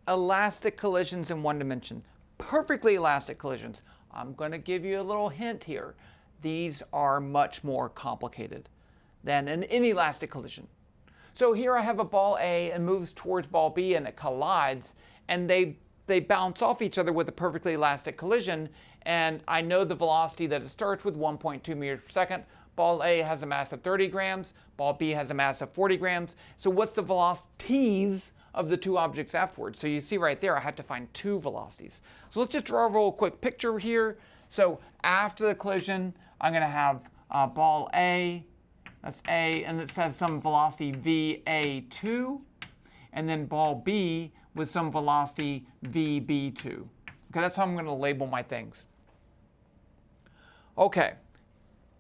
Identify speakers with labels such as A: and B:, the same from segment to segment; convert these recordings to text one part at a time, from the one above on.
A: elastic collisions in one dimension, perfectly elastic collisions. I'm going to give you a little hint here. These are much more complicated than an inelastic collision. So here I have a ball A and moves towards ball B and it collides, and they bounce off each other with a perfectly elastic collision, and I know the velocity that it starts with, 1.2 meters per second. Ball A has a mass of 30 grams, ball B has a mass of 40 grams. So what's the velocities of the two objects afterwards? So you see right there, I have to find two velocities. So let's just draw a real quick picture here. So after the collision, I'm going to have ball A, that's A, and it says some velocity VA2, and then ball B with some velocity VB2. Okay, that's how I'm going to label my things. Okay,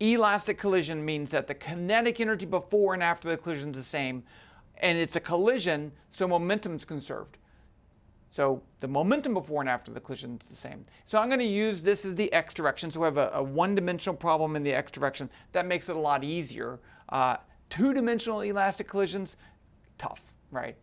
A: elastic collision means that the kinetic energy before and after the collision is the same, and it's a collision, so momentum is conserved. So the momentum before and after the collision is the same. So I'm going to use this as the x direction. So we have a one-dimensional problem in the x direction. That makes it a lot easier. Two-dimensional elastic collisions, tough, right?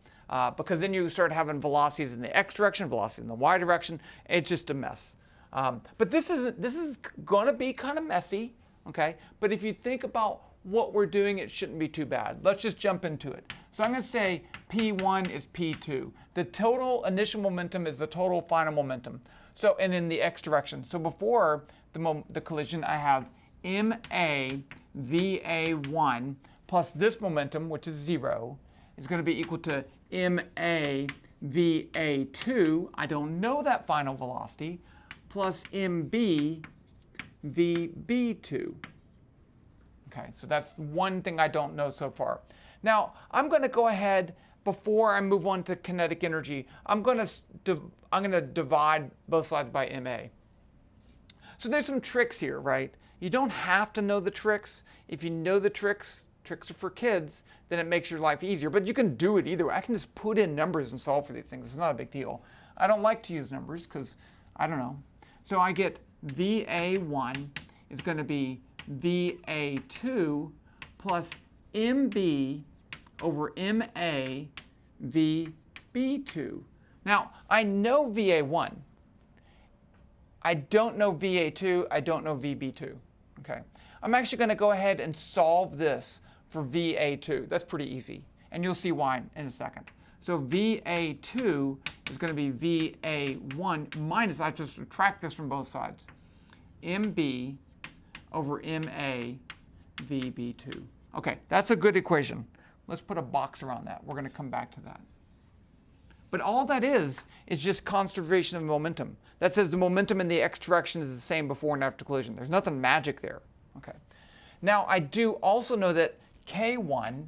A: Because then you start having velocities in the x direction, velocities in the y direction. It's just a mess. But this is going to be kind of messy, okay? But if you think about what we're doing, it shouldn't be too bad. Let's just jump into it. So I'm going to say P1 is P2. The total initial momentum is the total final momentum. So, and in the x direction. So before the collision, I have MA VA1 plus this momentum, which is 0, is going to be equal to MA VA2. I don't know that final velocity, plus MB VB2. Okay, so that's one thing I don't know so far. Now, I'm going to go ahead, before I move on to kinetic energy, I'm going to divide both sides by MA. So there's some tricks here, right? You don't have to know the tricks. If you know the tricks are for kids, then it makes your life easier. But you can do it either way. I can just put in numbers and solve for these things. It's not a big deal. I don't like to use numbers because I don't know. So I get VA1 is going to be VA2 plus MB over MA VB2. Now, I know VA1. I don't know VA2. I don't know VB2. Okay. I'm actually going to go ahead and solve this for VA2. That's pretty easy. And you'll see why in a second. So VA2 is going to be VA1 minus, I have to subtract this from both sides, MB over MA VB2. Okay, that's a good equation. Let's put a box around that. We're going to come back to that. But all that is just conservation of momentum. That says the momentum in the x direction is the same before and after collision. There's nothing magic there. Okay. Now, I do also know that K1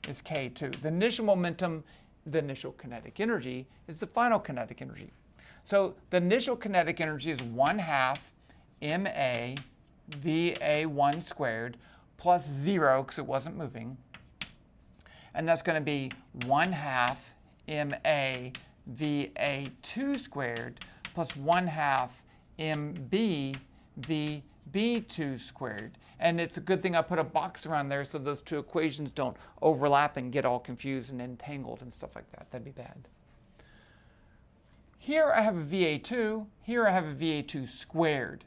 A: is K2. The initial momentum, the initial kinetic energy, is the final kinetic energy. So the initial kinetic energy is 1/2 MA VA1 squared plus 0, because it wasn't moving. And that's going to be 1/2 MA VA2 squared plus 1/2 MB VB2 squared. And it's a good thing I put a box around there so those two equations don't overlap and get all confused and entangled and stuff like that. That'd be bad. Here I have a VA2. Here I have a VA2 squared.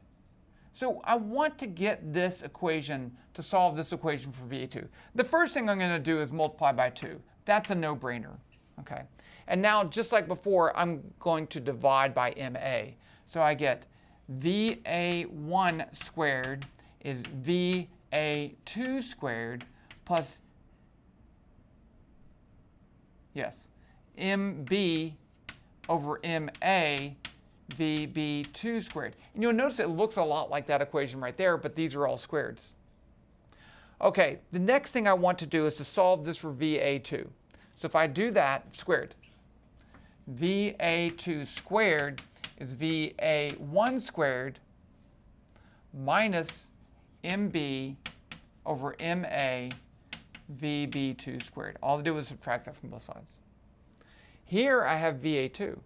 A: So I want to get this equation to solve this equation for VA2. The first thing I'm going to do is multiply by 2. That's a no-brainer. Okay. And now, just like before, I'm going to divide by MA. So I get VA1 squared is VA2 squared plus, yes, MB over MA VB2 squared. And you'll notice it looks a lot like that equation right there, but these are all squareds. Okay, the next thing I want to do is to solve this for VA2. So if I do that, squared, VA2 squared is VA1 squared minus MB over MA VB2 squared. All I do is subtract that from both sides. Here I have VA2.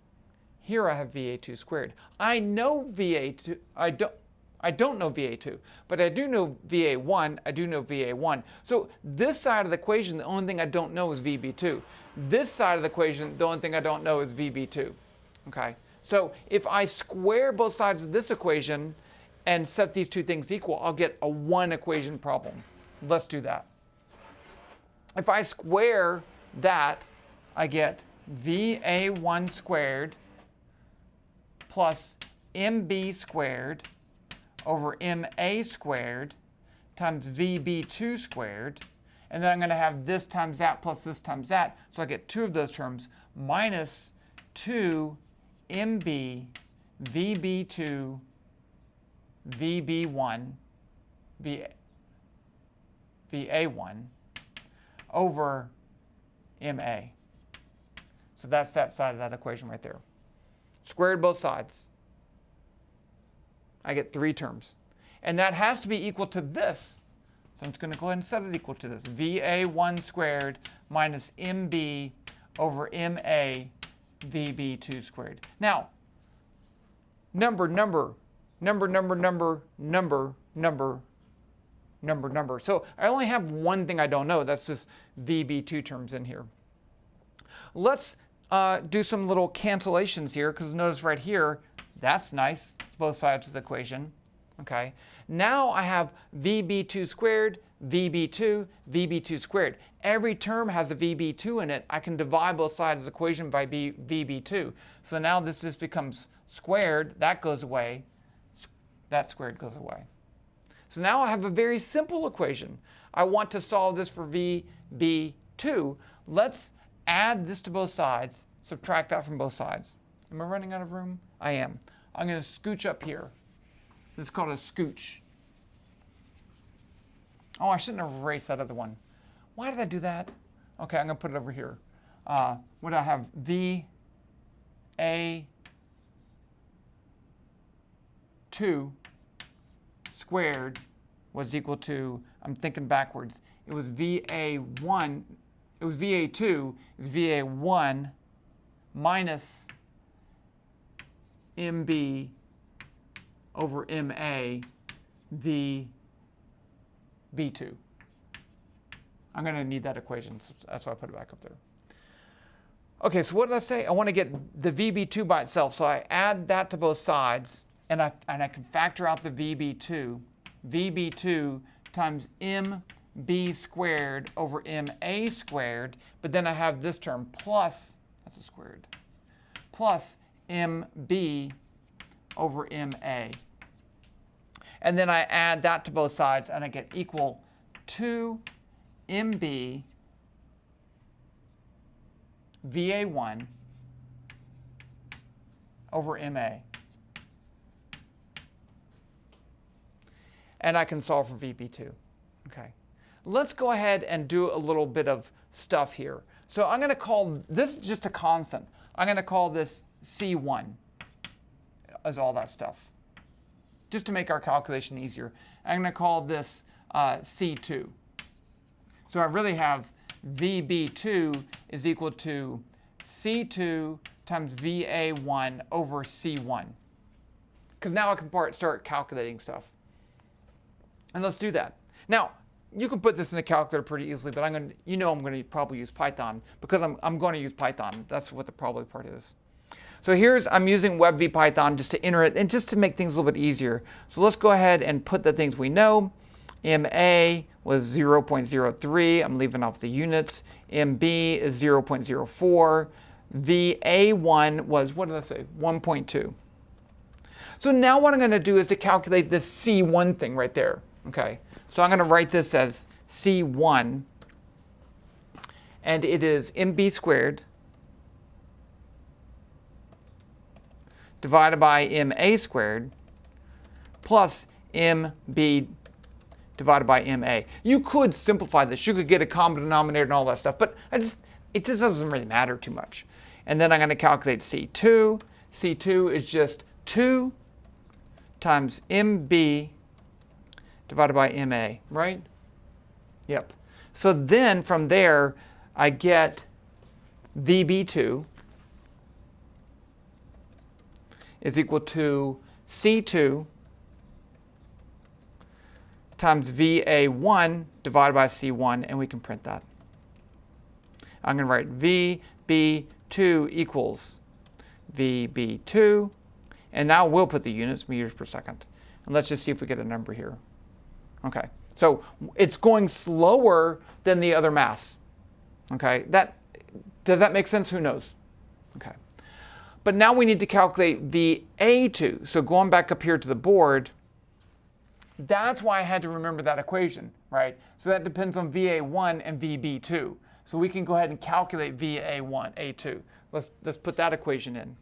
A: Here I have VA2 squared. I know VA2. I I don't know VA2, but I do know VA1, I do know VA1. So this side of the equation, the only thing I don't know is VB2. This side of the equation, the only thing I don't know is VB2. Okay? So if I square both sides of this equation and set these two things equal, I'll get a one equation problem. Let's do that. If I square that, I get VA1 squared plus MB squared over MA squared times VB2 squared. And then I'm going to have this times that plus this times that. So I get two of those terms minus 2 MB VB2 VB1 VA1 over MA. So that's that side of that equation right there. Squared both sides. I get three terms. And that has to be equal to this. So I'm just going to go ahead and set it equal to this. VA1 squared minus MB over MA VB2 squared. Now, number. So I only have one thing I don't know. That's this VB2 terms in here. Let's do some little cancellations here, because notice right here, that's nice, both sides of the equation. Okay. Now I have VB2 squared, VB2, VB2 squared. Every term has a VB2 in it. I can divide both sides of the equation by VB2. So now this just becomes squared. That goes away. That squared goes away. So now I have a very simple equation. I want to solve this for VB2. Let's add this to both sides, subtract that from both sides. Am I running out of room? I am. I'm going to scooch up here. This is called a scooch. Oh, I shouldn't have erased that other one. Why did I do that? Okay, I'm going to put it over here. What do I have? VA2 squared was equal to, I'm thinking backwards, it was VA1, it was VA2, it was VA1 minus MB over MA VB2. I'm going to need that equation, so that's why I put it back up there. Okay, so what did I say? I want to get the VB2 by itself, so I add that to both sides, and I can factor out the VB2. VB2 times MB squared over MA squared, but then I have this term plus, that's a squared, plus MB over MA. And then I add that to both sides, and I get equal to MB VA1 over MA. And I can solve for VB2. Okay. Let's go ahead and do a little bit of stuff here. So I'm going to call this just a constant. I'm going to call this C1 as all that stuff, just to make our calculation easier. I'm going to call this C2. So I really have VB2 is equal to C2 times VA1 over C1. Because now I can start calculating stuff. And let's do that. Now, you can put this in a calculator pretty easily, but I'm going to probably use Python, because I'm going to use Python. That's what the probably part is. So I'm using WebVPython just to enter it and just to make things a little bit easier. So let's go ahead and put the things we know. MA was 0.03. I'm leaving off the units. MB is 0.04. VA1 was, what did I say, 1.2. So now what I'm going to do is to calculate this C1 thing right there. Okay, so I'm going to write this as C1, and it is MB squared divided by MA squared plus MB divided by MA. You could simplify this. You could get a common denominator and all that stuff, but it just doesn't really matter too much. And then I'm going to calculate C2. C2 is just 2 times MB divided by MA, right? Yep. So then from there, I get VB2 is equal to C2 times VA1 divided by C1, and we can print that. I'm going to write VB2 equals VB2, and now we'll put the units, meters per second. And let's just see if we get a number here. Okay, so it's going slower than the other mass. Okay, does that make sense? Who knows? Okay, but now we need to calculate VA2. So going back up here to the board, that's why I had to remember that equation, right? So that depends on VA1 and VB2. So we can go ahead and calculate VA1, A2. Let's put that equation in.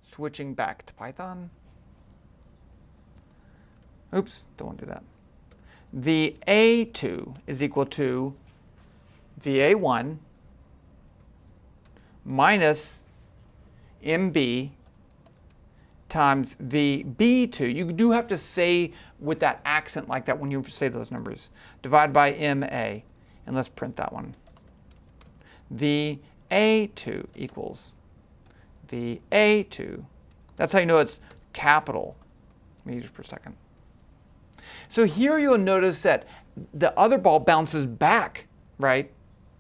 A: Switching back to Python. Oops, don't want to do that. VA2 is equal to VA1 minus MB times VB2. You do have to say with that accent like that when you say those numbers. Divided by MA. And let's print that one. VA2 equals VA2. That's how you know it's capital meters per second. So here you'll notice that the other ball bounces back, right?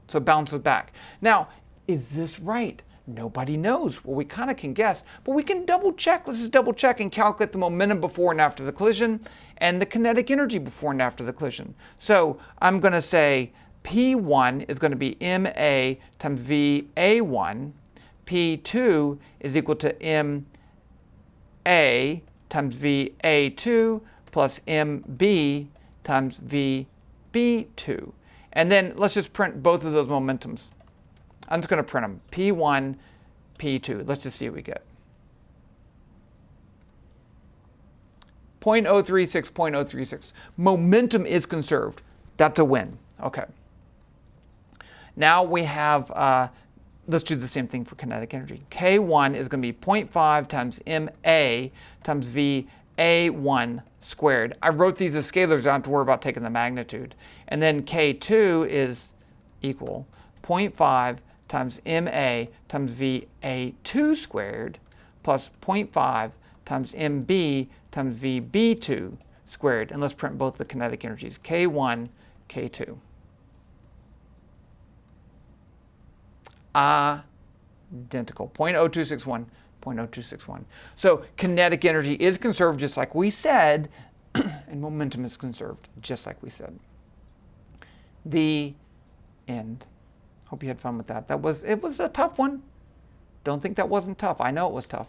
A: So it bounces back. Now, is this right? Nobody knows. Well, we kind of can guess, but we can double check. Let's just double check and calculate the momentum before and after the collision and the kinetic energy before and after the collision. So I'm going to say P1 is going to be MA times VA1. P2 is equal to MA times VA2 plus MB times VB2. And then let's just print both of those momentums. I'm just going to print them. P1, P2. Let's just see what we get. 0.036, 0.036. Momentum is conserved. That's a win. Okay. Now we have, let's do the same thing for kinetic energy. K1 is going to be 0.5 times MA times VA1 squared. I wrote these as scalars. I don't have to worry about taking the magnitude. And then K2 is equal 0.5 times MA times VA2 squared plus 0.5 times MB times VB2 squared. And let's print both the kinetic energies, K1, K2. Identical, 0.0261, 0.0261. So kinetic energy is conserved just like we said, and momentum is conserved just like we said. The end. Hope you had fun with that. It was a tough one. Don't think that wasn't tough. I know it was tough.